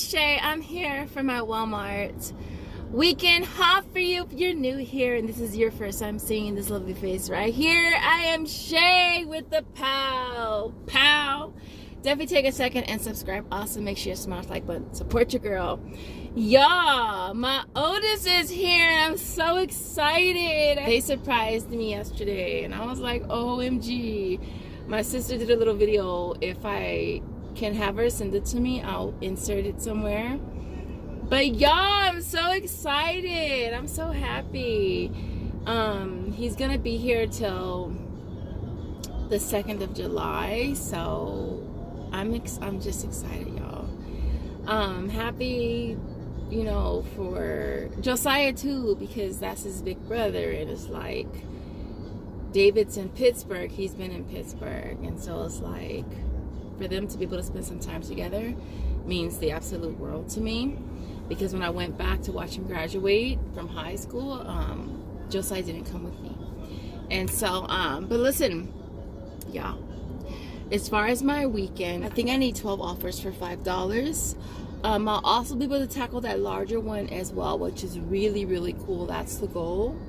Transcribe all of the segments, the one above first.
it's Shay. I'm here for my Walmart weekend haul for you. If you're new here and this is your first time seeing this lovely face right here, I am Shay with the pow. Definitely take a second and subscribe. Also, make sure you smash the like button. Support your girl. Y'all, my oldest is here and I'm so excited. They surprised me yesterday and I was like, OMG. My sister did a little video. If I can have her send it to me, I'll insert it somewhere. But y'all, I'm so excited. I'm so happy. He's gonna be here till the 2nd of July, so I'm just excited, y'all. Happy, you know, for Josiah too, because that's his big brother, and it's like David's in Pittsburgh. He's been in Pittsburgh, and so it's like for them to be able to spend some time together means the absolute world to me, because when I went back to watch him graduate from high school, Josiah didn't come with me. And so but listen, y'all, as far as my weekend, I think I need 12 offers for $5. I'll also be able to tackle that larger one as well, which is really cool. That's the goal.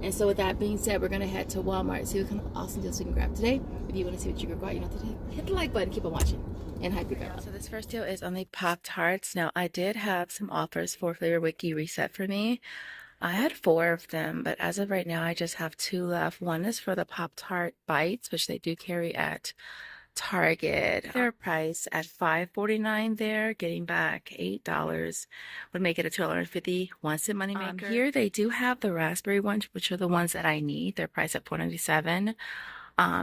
And so with that being said, we're gonna head to Walmart, see what kind of awesome deals we can grab today. If you want to see what you can grab, you know, hit the like button, keep on watching, and hype your girl. So this first deal is on the Pop-Tarts. Now I did have some offers for Flavor Wiki reset for me. I had 4 of them, but as of right now, I just have 2 left. One is for the Pop-Tart Bites, which they do carry at Target. Their price at $5.49 there, getting back $8 would make it a $2.51 moneymaker. Here they do have the raspberry ones, which are the ones that I need. Their price at $4.97,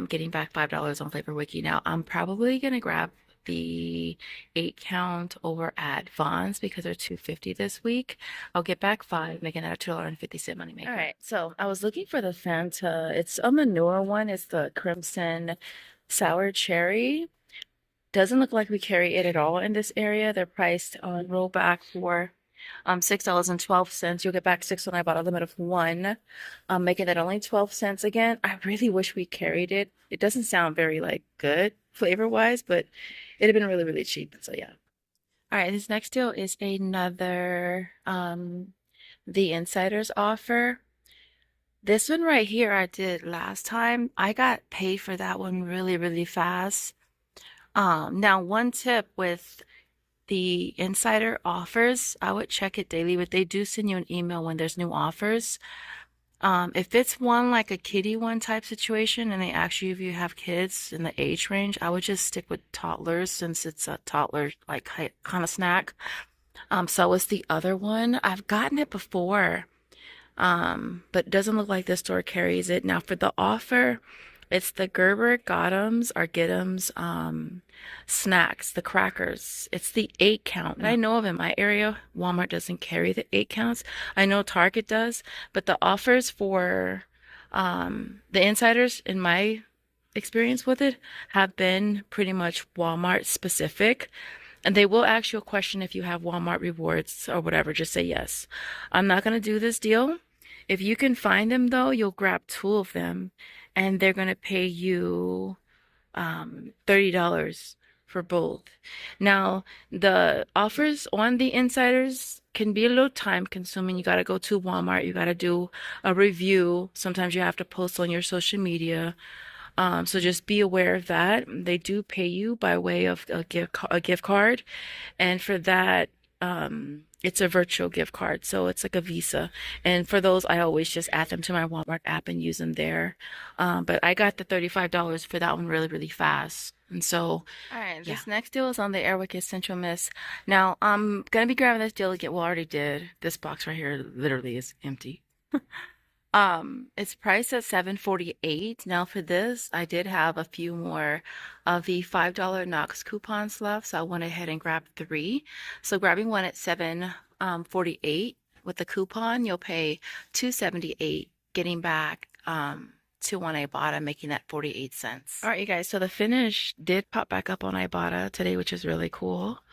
getting back $5 on Flavor Wiki. Now I'm probably gonna grab the 8-count over at Vons because they're $2.50 this week. I'll get back $5, making that a $2.50 moneymaker. All right, so I was looking for the Fanta. It's a newer one. It's the Crimson Sour Cherry. Doesn't look like we carry it at all in this area. They're priced on rollback for $6.12. You'll get back 6 when I bought a limit of 1, making that only 12 cents again. I really wish we carried it. It doesn't sound very like good flavor wise, but it'd have been really cheap. So yeah. All right, this next deal is another the Insiders offer. This one right here I did last time. I got paid for that one really fast. Now one tip with the Insider offers, I would check it daily, but they do send you an email when there's new offers. If it's one like a kiddie one type situation and they ask you if you have kids in the age range, I would just stick with toddlers since it's a toddler like kind of snack. So it's the other one. I've gotten it before. But it doesn't look like this store carries it. Now for the offer, it's the Gerber Gotham's or Get'ems snacks, the crackers. It's the 8-count. And I know of in my area, Walmart doesn't carry the 8 counts. I know Target does, but the offers for the Insiders, in my experience with it, have been pretty much Walmart specific. And they will ask you a question if you have Walmart rewards or whatever. Just say yes. I'm not going to do this deal. If you can find them, though, you'll grab 2 of them, and they're going to pay you $30 for both. Now, the offers on the Insiders can be a little time-consuming. You got to go to Walmart. You got to do a review. Sometimes you have to post on your social media. So just be aware of that. They do pay you by way of a gift card, and for that, it's a virtual gift card, so it's like a Visa. And for those, I always just add them to my Walmart app and use them there. But I got the $35 for that one really fast. And so, all right, this next deal is on the Airwick Essential Mist. Now, I'm gonna be grabbing this deal again. Well, I already did. This box right here literally is empty. It's priced at $7.48. Now for this, I did have a few more of the $5 Knox coupons left, so I went ahead and grabbed 3. So grabbing one at $7.48 with the coupon, you'll pay $2.78, getting back to on Ibotta, making that 48 cents. All right, you guys, so the finish did pop back up on Ibotta today, which is really cool.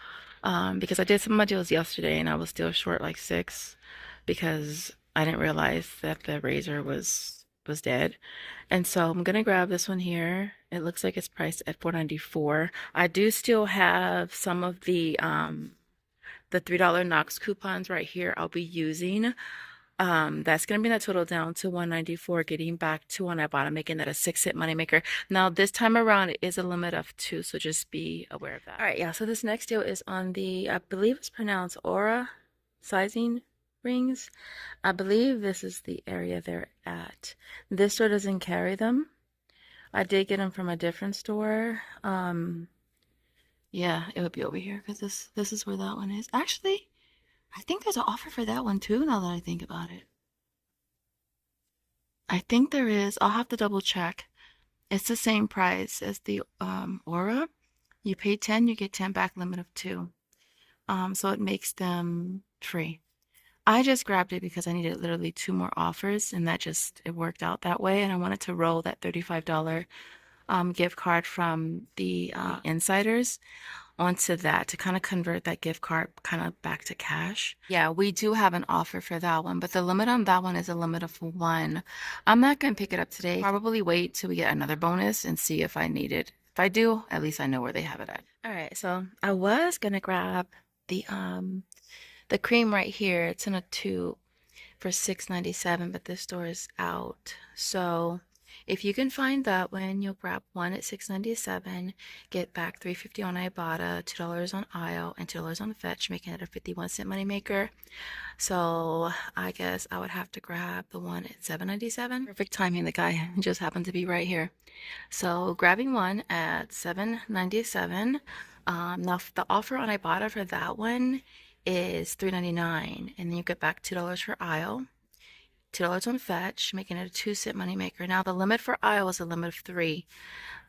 Because I did some of my deals yesterday and I was still short like 6 because I didn't realize that the razor was dead. And so I'm gonna grab this one here. It looks like it's priced at $4.94. I do still have some of the the $3 Knox coupons right here I'll be using. That's gonna bring that total down to 194, getting back to one I bought, making that a 6-cent moneymaker. Now this time around it is a limit of 2, so just be aware of that. All right, yeah, so this next deal is on the, I believe it's pronounced Aura sizing rings. I believe this is the area they're at. This store doesn't carry them. I did get them from a different store. Yeah, it would be over here because this is where that one is. Actually, I think there's an offer for that one too, now that I think about it. I think there is. I'll have to double check. It's the same price as the Aura. You pay 10, you get 10 back, limit of 2. So it makes them free. I just grabbed it because I needed literally 2 more offers, and it worked out that way. And I wanted to roll that $35 gift card from the insiders onto that to kind of convert that gift card kind of back to cash. Yeah, we do have an offer for that one, but the limit on that one is a limit of 1. I'm not going to pick it up today. Probably wait till we get another bonus and see if I need it. If I do, at least I know where they have it at. All right, so I was going to grab the cream right here. It's in a tube for $6.97, but this store is out. So if you can find that one, you'll grab one at $6.97, get back $3.50 on Ibotta, $2 on aisle, and $2 on fetch, making it a 51-cent moneymaker. So I guess I would have to grab the one at $7.97. Perfect timing, the guy just happened to be right here. So grabbing one at $7.97. Now the offer on Ibotta for that one is $3.99, and then you get back $2 for aisle, $2 on fetch, making it a 2-cent moneymaker. Now the limit for aisle is a limit of 3.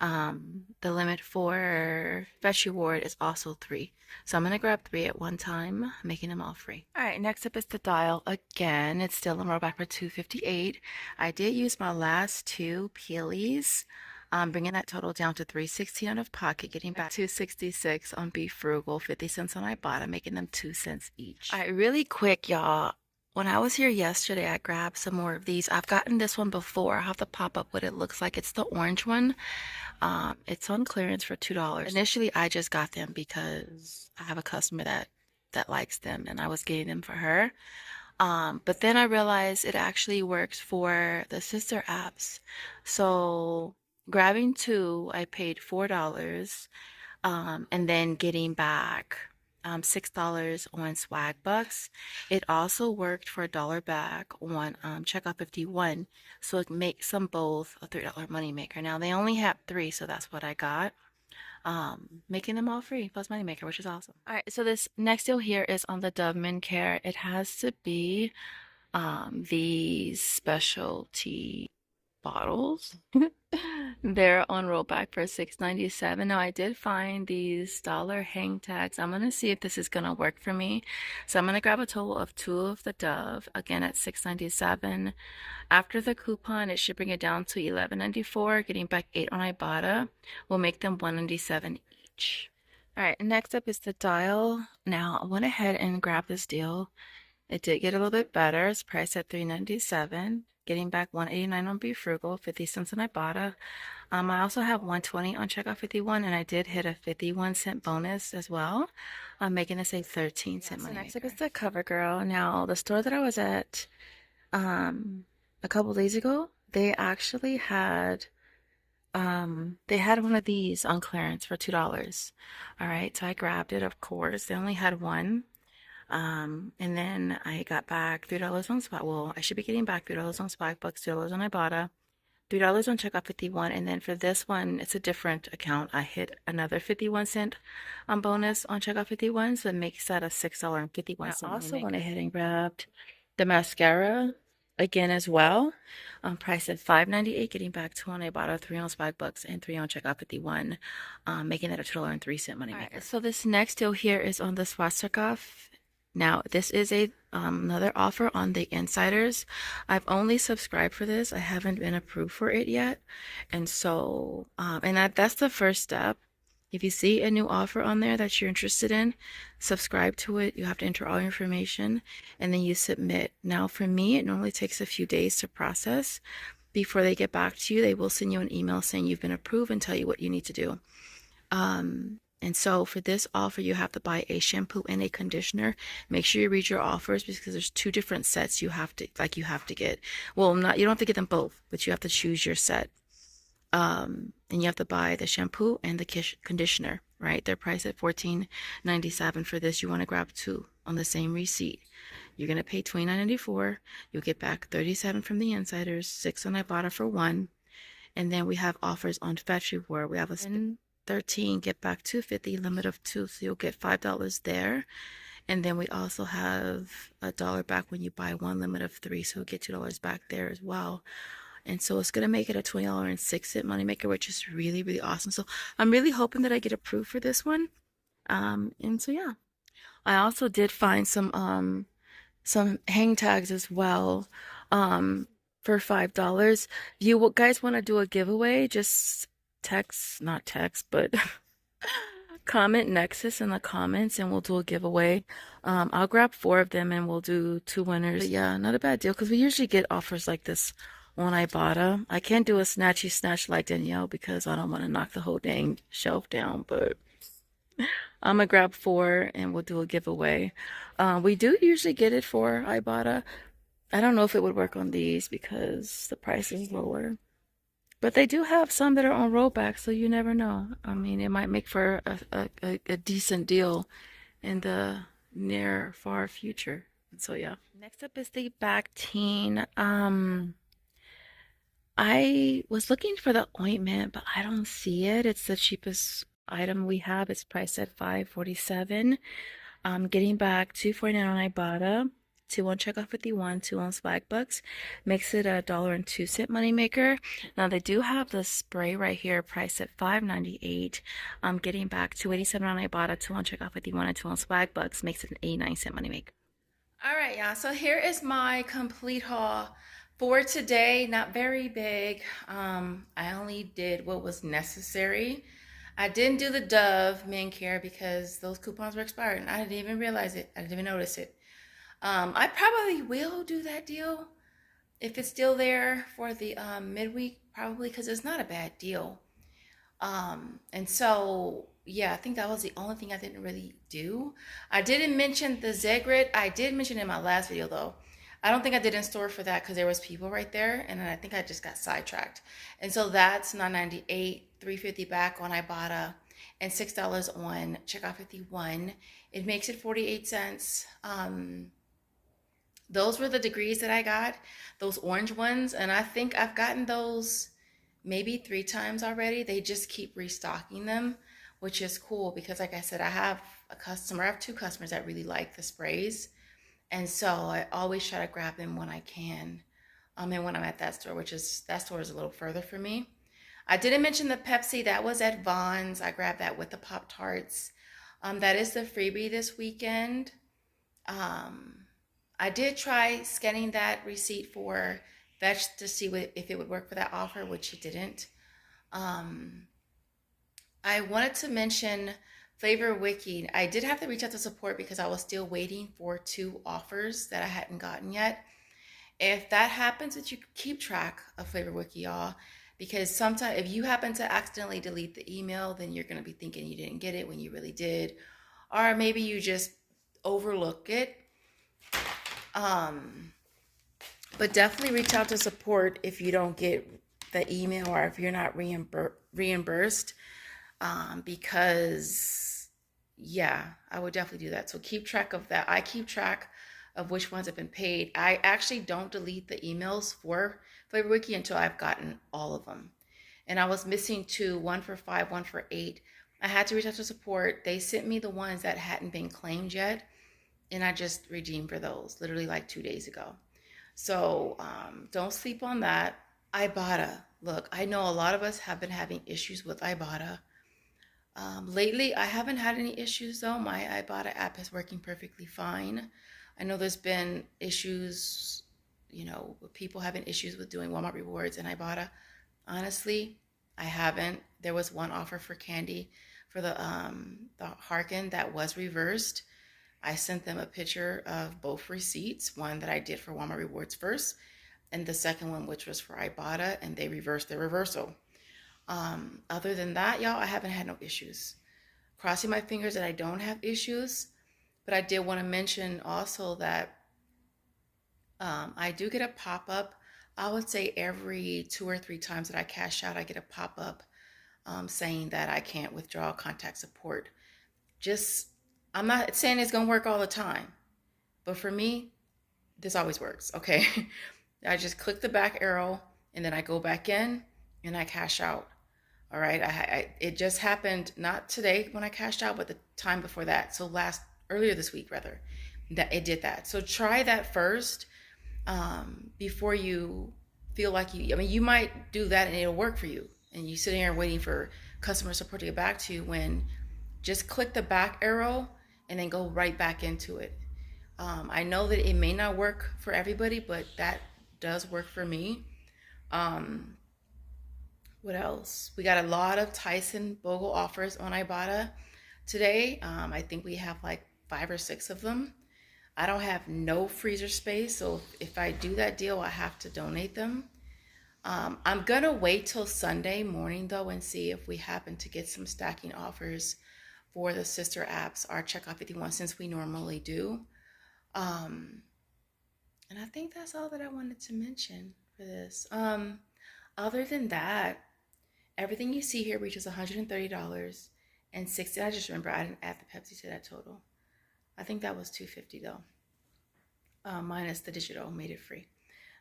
The limit for fetch reward is also 3. So I'm gonna grab 3 at one time, making them all free. All right, next up is the dial again. It's still in rollback for $2.58. I did use my last 2 peelies. Bringing that total down to $3.16 out of pocket, getting back $2.66 on Be Frugal, 50 cents on Ibotta, making them 2 cents each. All right, really quick, y'all. When I was here yesterday, I grabbed some more of these. I've gotten this one before. I'll have to pop up what it looks like. It's the orange one. It's on clearance for $2. Initially, I just got them because I have a customer that likes them, and I was getting them for her. But then I realized it actually works for the sister apps. So grabbing 2, I paid $4, and then getting back $6 on Swagbucks. It also worked for $1 back on checkout 51, so it makes them both a $3 moneymaker. Now they only have 3, so that's what I got. Making them all free plus moneymaker, which is awesome. All right, so this next deal here is on the Dove Men Care. It has to be these specialty bottles. They're on rollback for $6.97. Now I did find these dollar hang tags. I'm gonna see if this is gonna work for me. So I'm gonna grab a total of 2 of the Dove, again at $6.97. After the coupon, it should bring it down to $11.94, getting back 8 on Ibotta. We'll make them $1.97 each. All right, next up is the dial. Now I went ahead and grabbed this deal. It did get a little bit better. It's priced at $3.97. Getting back $1.89 on Be Frugal, 50 cents on Ibotta. I also have $1.20 on checkout 51, and I did hit a 51-cent bonus as well, making this a 13-cent money. Next up is the CoverGirl. Now, the store that I was at a couple days ago, they actually had one of these on clearance for $2. All right, so I grabbed it. Of course, they only had one. And then I got back $3 on Spot. Well, I should be getting back $3 on Swagbucks, $2 on Ibotta, $3 on checkout 51, and then for this one, it's a different account. I hit another 51-cent bonus on checkout 51, so it makes that a $6.51. I also went ahead and grabbed the mascara again as well. Priced at $5.98, getting back 2 on Ibotta, 3 on Swagbucks, and 3 on checkout 51, making that a $2.03 money maker. Right, so this next deal here is on the Swastika. Now, this is another offer on the insiders. I've only subscribed for this. I haven't been approved for it yet. And so, that's the first step. If you see a new offer on there that you're interested in, subscribe to it. You have to enter all your information, and then you submit. Now, for me, it normally takes a few days to process. Before they get back to you, they will send you an email saying you've been approved and tell you what you need to do. And so for this offer, you have to buy a shampoo and a conditioner. Make sure you read your offers because there's two different sets you have to get. Well, not you don't have to get them both, but you have to choose your set. And you have to buy the shampoo and the conditioner, right? They're priced at $14.97 for this. You want to grab two on the same receipt. You're gonna pay $29.94. You'll get back $37 from the insiders, $6 on Ibotta for one. And then we have offers on Fetch Reward. We have a 13 get back $2.50 limit of two, so you'll get $5 there. And then we also have $1 back when you buy one limit of three, so you'll get $2 back there as well. And so it's gonna make it a $20.06 moneymaker, which is really, really awesome. So I'm really hoping that I get approved for this one. And so yeah. I also did find some hang tags as well for $5. If you guys want to do a giveaway, just not text, but comment Nexus in the comments and we'll do a giveaway. I'll grab 4 of them and we'll do 2 winners. But yeah, not a bad deal because we usually get offers like this on Ibotta. I can't do a snatchy snatch like Danielle because I don't want to knock the whole dang shelf down, but I'm gonna grab 4 and we'll do a giveaway. We do usually get it for Ibotta. I don't know if it would work on these because the price is lower. But they do have some that are on rollback, so you never know. I mean, it might make for a decent deal in the near far future. So yeah. Next up is the Bactine. I was looking for the ointment, but I don't see it. It's the cheapest item we have. It's priced at $5.47. Getting back $2.49 on Ibotta, 2 on Checkoff 51, 2 on Swagbucks, makes it a $1.02 moneymaker. Now they do have the spray right here priced at $5.98. Getting back $2.87 on Ibotta, 2 on Checkoff 51, and 2 on Swagbucks, makes it an $0.89 moneymaker. All right, y'all. So here is my complete haul for today. Not very big. I only did what was necessary. I didn't do the Dove men care because those coupons were expired and I didn't even realize it. I didn't even notice it. I probably will do that deal if it's still there for the midweek, probably because it's not a bad deal. And so, yeah, I think that was the only thing I didn't really do. I didn't mention the Zegrit. I did mention it in my last video though. I don't think I did in store for that because there was people right there and then I think I just got sidetracked. And so that's $9.98, $3.50 back on Ibotta, and $6 on Checkoff 51. It makes it 48 cents. Those were the degrees that I got, those orange ones, and I think I've gotten those maybe 3 times already. They just keep restocking them, which is cool because like I said, I have 2 customers that really like the sprays. And so I always try to grab them when I can. And when I'm at that store, that store is a little further for me. I didn't mention the Pepsi. That was at Vons. I grabbed that with the Pop-Tarts. That is the freebie this weekend. I did try scanning that receipt for Fetch to see if it would work for that offer, which it didn't. I wanted to mention Flavor Wiki. I did have to reach out to support because I was still waiting for 2 offers that I hadn't gotten yet. If that happens, that you keep track of Flavor Wiki, y'all, because sometimes if you happen to accidentally delete the email, then you're going to be thinking you didn't get it when you really did, or maybe you just overlook it. But definitely reach out to support if you don't get the email or if you're not reimbursed, because yeah, I would definitely do that. So keep track of that. I keep track of which ones have been paid. I actually don't delete the emails for Flavor Wiki until I've gotten all of them. And I was missing 2, 1 for 5, 1 for 8. I had to reach out to support. They sent me the ones that hadn't been claimed yet, and I just redeemed for those literally like 2 days ago. So don't sleep on that. Ibotta. Look, I know a lot of us have been having issues with Ibotta. Lately, I haven't had any issues though. My Ibotta app is working perfectly fine. I know there's been issues, with people having issues with doing Walmart rewards and Ibotta. Honestly, I haven't. There was one offer for candy for the Harkin that was reversed. I sent them a picture of both receipts, one that I did for Walmart rewards first, and the second one, which was for Ibotta, and they reversed the reversal. Other than that, y'all, I haven't had no issues. crossing my fingers that I don't have issues. But I did want to mention also that I do get a pop-up. I would say every 2 or 3 times that I cash out, I get a pop-up saying that I can't withdraw, contact support. Just, I'm not saying it's gonna work all the time, but for me, this always works, okay? I just click the back arrow and then I go back in and I cash out. All right, it just happened not today when I cashed out, but the time before that. So earlier this week rather, that it did that. So try that first before you feel like you might do that and it'll work for you. And you sit here waiting for customer support to get back to you when just click the back arrow and then go right back into it. I know that it may not work for everybody, but that does work for me. What else? We got a lot of Tyson BOGO offers on Ibotta today. I think we have like 5 or 6 of them. I don't have no freezer space, so if I do that deal, I have to donate them. I'm gonna wait till Sunday morning though and see if we happen to get some stacking offers for the sister apps, our Checkout 51, since we normally do. And I think that's all that I wanted to mention for this. Other than that, everything you see here reaches $130 and 60. I just remember I didn't add the Pepsi to that total. I think that was $250 though, minus the digital, made it free.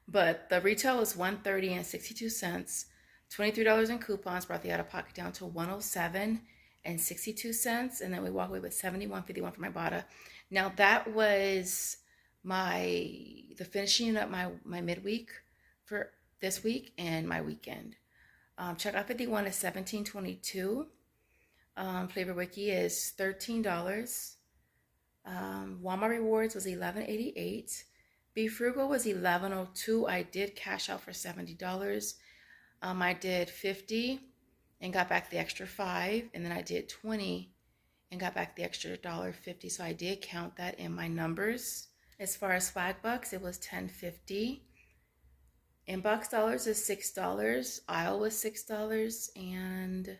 But the retail was $130 and 62 cents. $23 in coupons brought the out of pocket down to $107 and 62 cents, and then we walk away with $71.51 from Ibotta. Now that was the finishing up my midweek for this week and my weekend. Checkout 51 is $17.22. Flavor Wiki is $13. Walmart Rewards was $11.88. Be Frugal was $11.02. I did cash out for $70. I did $50 and got back the extra $5, and then I did $20 and got back the extra $1.50. So I did count that in my numbers. As far as Swagbucks, it was $10.50. Inbox dollars is $6. Aisle was $6, and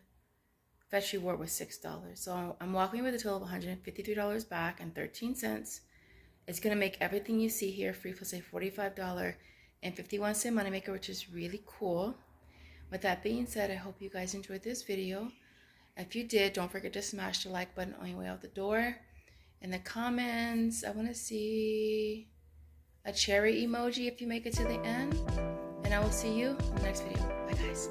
Fetch Reward was $6. So I'm walking with a total of $153 back and 13 cents. It's gonna make everything you see here free plus a $45 and 51-cent moneymaker, which is really cool. With that being said, I hope you guys enjoyed this video. If you did, don't forget to smash the like button on your way out the door. In the comments, I want to see a cherry emoji if you make it to the end. And I will see you in the next video. Bye guys.